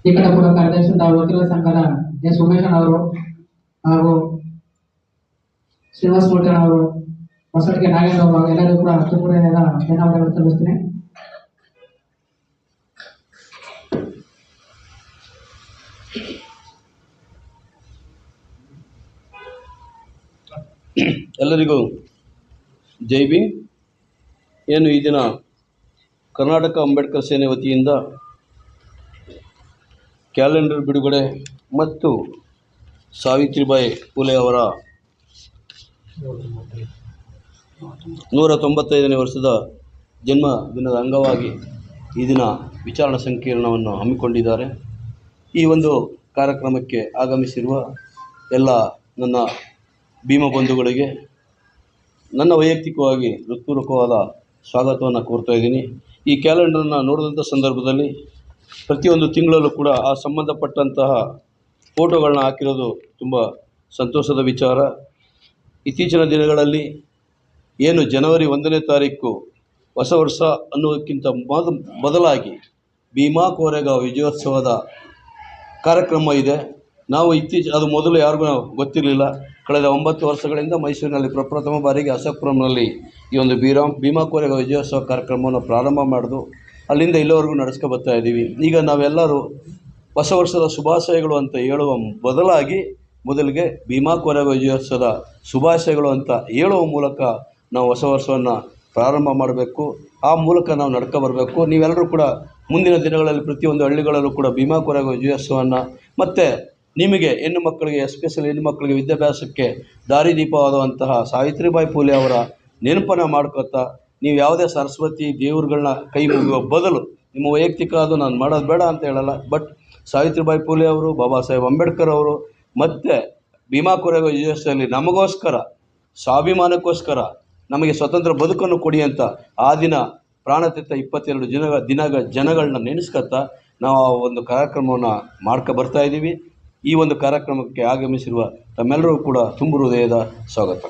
ಈ ಕಡೆ ಕೂಡ ಕಾರ್ಯದರ್ಶಿ ವಕೀಲರ ಸಂಘದ ಎಸ್ ಉಮೇಶನ್ ಅವರು ಹಾಗೂ ಶ್ರೀನಿವಾಸ ಮೂರ್ತಿ ಅವರು, ಹೊಸಟಿಗೆ ನಾಗೇಂದ್ರ ಅವರು ಎಲ್ಲರಿಗೂ ಕೂಡ ತುಂಬುವುದರಿಂದ ಧನ್ಯವಾದಗಳು ಸಲ್ಲಿಸ್ತೀನಿ. ಎಲ್ಲರಿಗೂ ಜೈ ಭೀಮ್. ಏನು ಈ ದಿನ ಕರ್ನಾಟಕ ಅಂಬೇಡ್ಕರ್ ಸೇನೆ ವತಿಯಿಂದ ಕ್ಯಾಲೆಂಡರ್ ಬಿಡುಗಡೆ ಮತ್ತು ಸಾವಿತ್ರಿಬಾಯಿ ಫುಲೆ ಅವರ 195ನೇ ವರ್ಷದ ಜನ್ಮ ದಿನದ ಅಂಗವಾಗಿ ಈ ದಿನ ವಿಚಾರಣಾ ಸಂಕಿರಣವನ್ನು ಹಮ್ಮಿಕೊಂಡಿದ್ದಾರೆ. ಈ ಒಂದು ಕಾರ್ಯಕ್ರಮಕ್ಕೆ ಆಗಮಿಸಿರುವ ಎಲ್ಲ ನನ್ನ ಭೀಮ ಬಂಧುಗಳಿಗೆ ನನ್ನ ವೈಯಕ್ತಿಕವಾಗಿ ಹೃತ್ಪೂರ್ವಕವಾದ ಸ್ವಾಗತವನ್ನು ಕೋರ್ತಾ ಇದ್ದೀನಿ. ಈ ಕ್ಯಾಲೆಂಡರನ್ನು ನೋಡಿದಂಥ ಸಂದರ್ಭದಲ್ಲಿ ಪ್ರತಿಯೊಂದು ತಿಂಗಳಲ್ಲೂ ಕೂಡ ಆ ಸಂಬಂಧಪಟ್ಟಂತಹ ಫೋಟೋಗಳನ್ನ ಹಾಕಿರೋದು ತುಂಬ ಸಂತೋಷದ ವಿಚಾರ. ಇತ್ತೀಚಿನ ದಿನಗಳಲ್ಲಿ ಏನು ಜನವರಿ 1ನೇ ತಾರೀಕು ಹೊಸ ವರ್ಷ ಅನ್ನೋದಕ್ಕಿಂತ ಬದಲಾಗಿ ಭೀಮಾ ಕೋರೆಗಾಂವ್ ವಿಜಯೋತ್ಸವದ ಕಾರ್ಯಕ್ರಮ ಇದೆ. ನಾವು ಅದು ಮೊದಲು ಯಾರಿಗೂ ಗೊತ್ತಿರಲಿಲ್ಲ. ಕಳೆದ 9 ವರ್ಷಗಳಿಂದ ಮೈಸೂರಿನಲ್ಲಿ ಪ್ರಪ್ರಥಮ ಬಾರಿಗೆ ಅಶೋಕಪುರಂನಲ್ಲಿ ಈ ಒಂದು ಭೀಮಾ ಕೋರೆಗಾಂವ್ ವಿಜಯೋತ್ಸವ ಕಾರ್ಯಕ್ರಮವನ್ನು ಪ್ರಾರಂಭ ಮಾಡೋದು, ಅಲ್ಲಿಂದ ಇಲ್ಲಿವರೆಗೂ ನಡೆಸ್ಕೊ ಬರ್ತಾ ಇದ್ದೀವಿ. ಈಗ ನಾವೆಲ್ಲರೂ ಹೊಸ ವರ್ಷದ ಶುಭಾಶಯಗಳು ಅಂತ ಹೇಳುವ ಬದಲಾಗಿ ಮೊದಲಿಗೆ ಭೀಮಾ ಕೋರೆಗಾಂವ್ ವಿಜಯೋತ್ಸವದ ಶುಭಾಶಯಗಳು ಅಂತ ಹೇಳುವ ಮೂಲಕ ನಾವು ಹೊಸ ವರ್ಷವನ್ನು ಪ್ರಾರಂಭ ಮಾಡಬೇಕು. ಆ ಮೂಲಕ ನಾವು ನಡ್ಕೊ ಬರಬೇಕು. ನೀವೆಲ್ಲರೂ ಕೂಡ ಮುಂದಿನ ದಿನಗಳಲ್ಲಿ ಪ್ರತಿಯೊಂದು ಹಳ್ಳಿಗಳಲ್ಲೂ ಕೂಡ ಭೀಮಾ ಕೋರೆಗಾಂವ್ ವಿಜಯೋತ್ಸವವನ್ನು ಮತ್ತು ನಿಮಗೆ ಹೆಣ್ಣು ಮಕ್ಕಳಿಗೆ, ಎಸ್ಪೆಷಲಿ ಹೆಣ್ಣು ಮಕ್ಕಳಿಗೆ ವಿದ್ಯಾಭ್ಯಾಸಕ್ಕೆ ದಾರಿದೀಪವಾದಂತಹ ಸಾವಿತ್ರಿಬಾಯಿ ಫುಲೆ ಅವರ ನೆನಪನ್ನು ಮಾಡ್ಕೊತಾ ನೀವು ಯಾವುದೇ ಸರಸ್ವತಿ ದೇವ್ರುಗಳನ್ನ ಕೈ ಮುಗಿಯುವ ಬದಲು ನಿಮ್ಮ ವೈಯಕ್ತಿಕ ಅದು ನಾನು ಮಾಡೋದು ಬೇಡ ಅಂತ ಹೇಳಲ್ಲ, ಬಟ್ ಸಾವಿತ್ರಿಬಾಯಿ ಫುಲೆ ಅವರು, ಬಾಬಾ ಸಾಹೇಬ್ ಅಂಬೇಡ್ಕರ್ ಅವರು ಮತ್ತು ಭೀಮಾ ಕೋರೆಗಾಂವ್ ವಿಜಯೋತ್ಸವದಲ್ಲಿ ನಮಗೋಸ್ಕರ ಸ್ವಾಭಿಮಾನಕ್ಕೋಸ್ಕರ ನಮಗೆ ಸ್ವತಂತ್ರ ಬದುಕನ್ನು ಕೊಡಿ ಅಂತ ಆ ದಿನ ಪ್ರಾಣತೆತ್ತ 22 ಜನಗಳನ್ನ ನೆನೆಸ್ಕೊತಾ ನಾವು ಆ ಒಂದು ಕಾರ್ಯಕ್ರಮವನ್ನು ಬರ್ತಾ ಇದ್ದೀವಿ. ಈ ಒಂದು ಕಾರ್ಯಕ್ರಮಕ್ಕೆ ಆಗಮಿಸಿರುವ ತಮ್ಮೆಲ್ಲರೂ ಕೂಡ ತುಂಬು ಹೃದಯದ ಸ್ವಾಗತ.